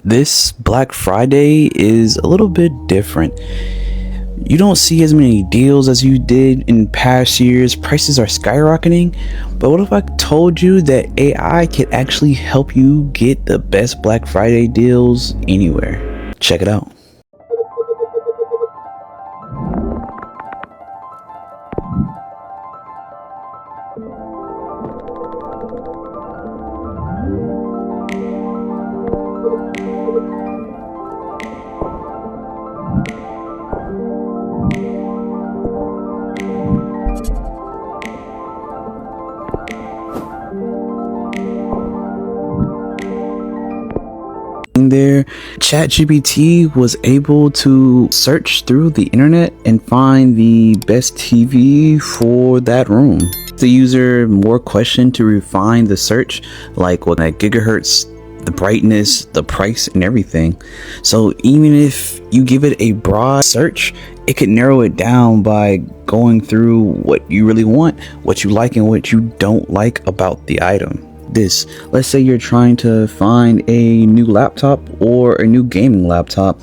This Black Friday is a little bit different. You don't see as many deals as you did in past years. Prices are skyrocketing. But what if I told you that AI could actually help you get the best Black Friday deals anywhere? Check it out. There, ChatGPT was able to search through the internet and find the best TV for that room. The user more question to refine the search, like what gigahertz, the brightness, the price, and everything. So even if you give it a broad search, it could narrow it down by going through what you really want, what you like and what you don't like about the item. Let's say you're trying to find a new laptop or a new gaming laptop.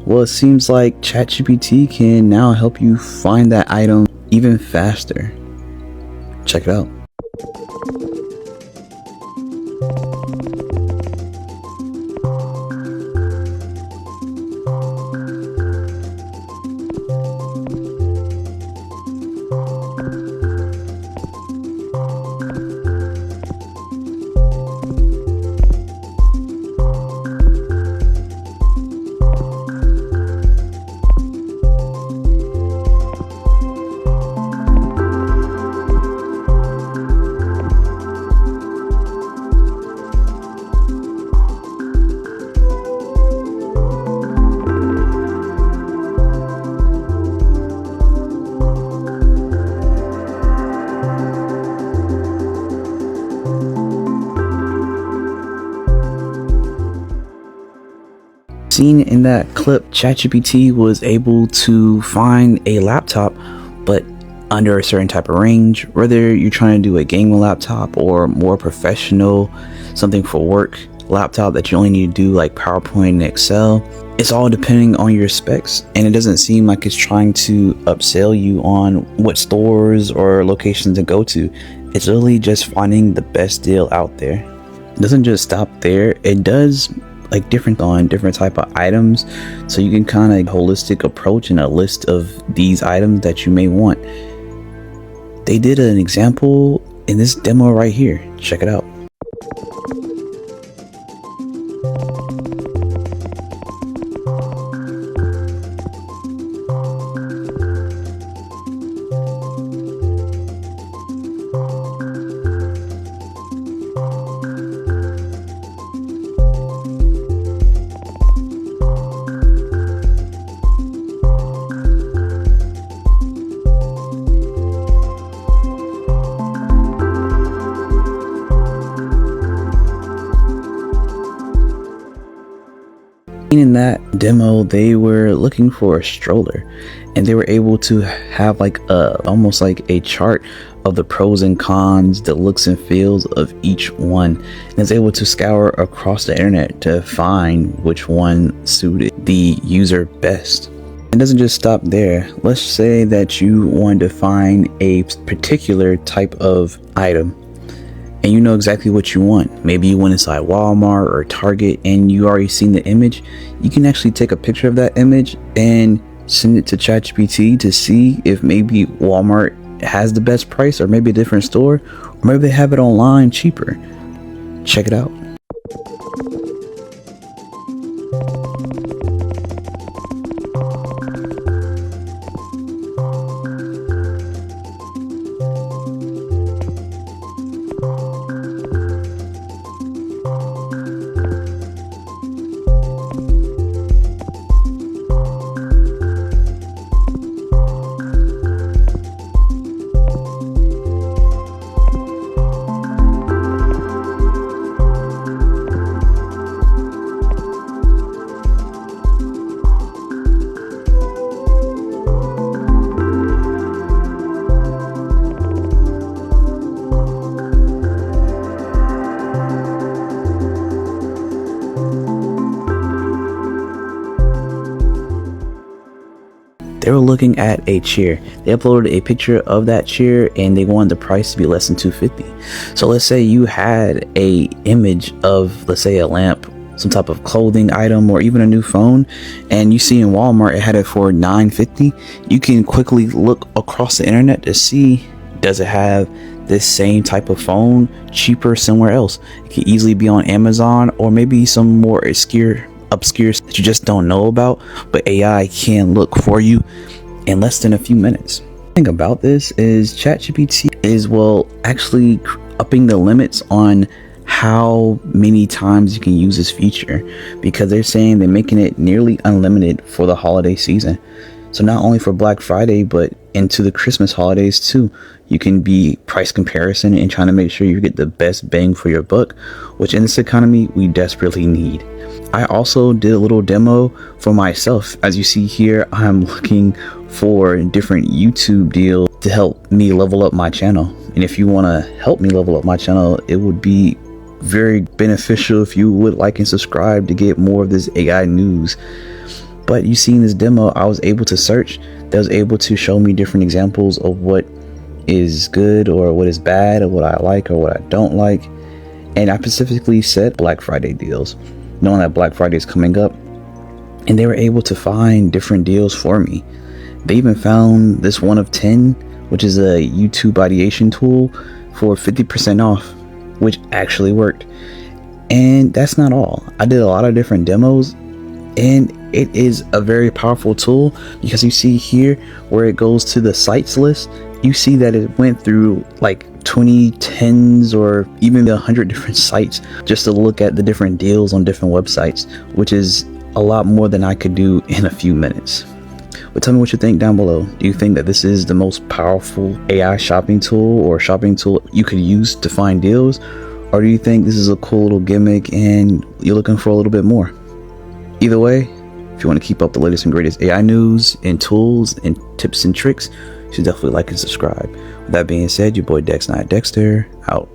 Well, it seems like ChatGPT can now help you find that item even faster. Check it out. Seen in that clip, ChatGPT was able to find a laptop, but under a certain type of range, whether you're trying to do a gaming laptop or more professional, something for work laptop that you only need to do like PowerPoint and Excel. It's all depending on your specs, and it doesn't seem like it's trying to upsell you on what stores or locations to go to. It's really just finding the best deal out there. It doesn't just stop there. It does like different type of items, so you can kind of holistic approach in a list of these items that you may want. They did an example in this demo right here. Check it out. In that demo, they were looking for a stroller, and they were able to have like almost like a chart of the pros and cons, the looks and feels of each one, and is able to scour across the internet to find which one suited the user best. It doesn't just stop there. Let's say that you wanted to find a particular type of item, and you know exactly what you want. Maybe you went inside Walmart or Target and you already seen the image. You can actually take a picture of that image and send it to ChatGPT to see if maybe Walmart has the best price, or maybe a different store, or maybe they have it online cheaper. Check it out. They were looking at a chair. They uploaded a picture of that chair and they wanted the price to be less than $250. So let's say you had a image of, let's say, a lamp, some type of clothing item, or even a new phone, and you see in Walmart it had it for $950. You can quickly look across the internet to see, does it have this same type of phone cheaper somewhere else? It can easily be on Amazon, or maybe some more obscure that you just don't know about, but AI can look for you in less than a few minutes. The thing about this is ChatGPT is, well, actually upping the limits on how many times you can use this feature, because they're saying they're making it nearly unlimited for the holiday season. So not only for Black Friday, but into the Christmas holidays too. You can be price comparison and trying to make sure you get the best bang for your buck, which in this economy we desperately need. I also did a little demo for myself. As you see here, I'm looking for different YouTube deals to help me level up my channel. And if you want to help me level up my channel, it would be very beneficial if you would like and subscribe to get more of this AI news. But you see in this demo, I was able to search. That was able to show me different examples of what is good or what is bad, or what I like or what I don't like. And I specifically said Black Friday deals, knowing that Black Friday is coming up, and they were able to find different deals for me. They even found this one of 10, which is a YouTube ideation tool, for 50% off, which actually worked. And that's not all. I did a lot of different demos, and it is a very powerful tool, because you see here where it goes to the sites list, you see that it went through like 20 10s or even 100 different sites just to look at the different deals on different websites, which is a lot more than I could do in a few minutes. But tell me what you think down below. Do you think that this is the most powerful AI shopping tool or shopping tool you could use to find deals? Or do you think this is a cool little gimmick and you're looking for a little bit more? Either way, if you want to keep up the latest and greatest AI news and tools and tips and tricks, you should definitely like and subscribe. With that being said, your boy Dex9 Dexter out.